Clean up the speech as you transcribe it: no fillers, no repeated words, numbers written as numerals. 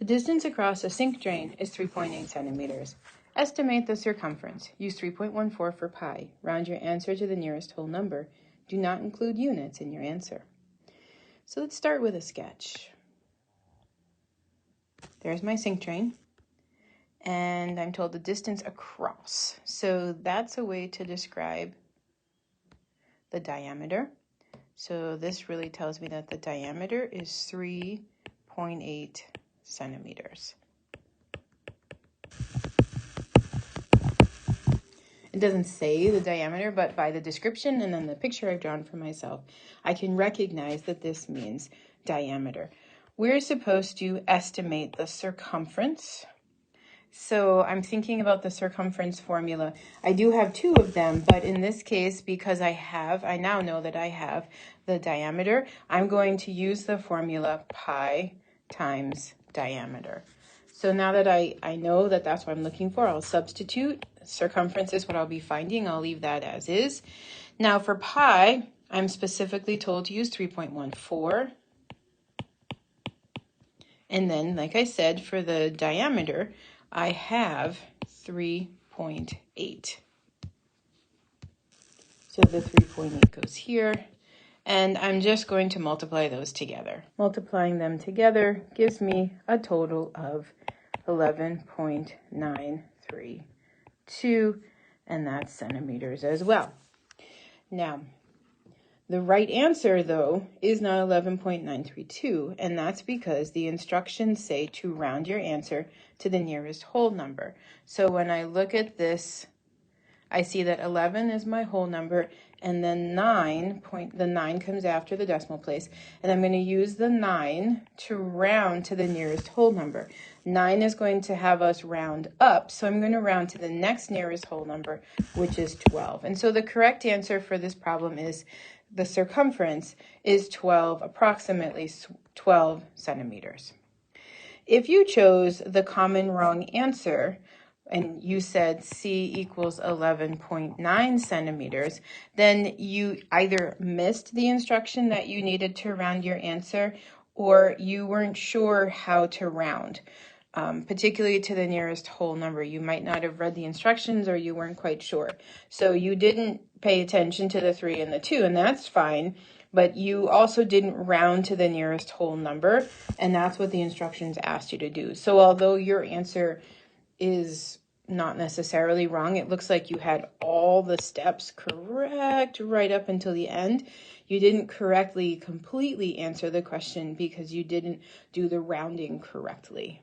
The distance across a sink drain is 3.8 centimeters. Estimate the circumference. Use 3.14 for pi. Round your answer to the nearest whole number. Do not include units in your answer. So let's start with a sketch. There's my sink drain, and I'm told the distance across. So that's a way to describe the diameter. So this really tells me that the diameter is 3.8 centimeters. It doesn't say the diameter, but by the description and then the picture I've drawn for myself, I can recognize that this means diameter. We're supposed to estimate the circumference. So I'm thinking about the circumference formula. I do have two of them, but in this case, because I now know that I have the diameter, I'm going to use the formula pi times diameter. So now that I know that that's what I'm looking for, I'll substitute. Circumference is what I'll be finding. I'll leave that as is. Now for pi, I'm specifically told to use 3.14. And then, like I said, for the diameter, I have 3.8. So the 3.8 goes here, and I'm just going to multiply those together. Multiplying them together gives me a total of 11.932, and that's centimeters as well. Now, the right answer, though, is not 11.932, and that's because the instructions say to round your answer to the nearest whole number. So when I look at this, I see that 11 is my whole number, and then the 9 comes after the decimal place, and I'm going to use the 9 to round to the nearest whole number. 9 is going to have us round up, so I'm going to round to the next nearest whole number, which is 12. And so the correct answer for this problem is the circumference is approximately 12 centimeters. If you chose the common wrong answer, and you said C equals 11.9 centimeters, then you either missed the instruction that you needed to round your answer, or you weren't sure how to round, particularly to the nearest whole number. You might not have read the instructions, or you weren't quite sure. So you didn't pay attention to the 3 and the 2, and that's fine. But you also didn't round to the nearest whole number, and that's what the instructions asked you to do. So although your answer is not necessarily wrong, it looks like you had all the steps correct right up until the end. You didn't completely answer the question because you didn't do the rounding correctly.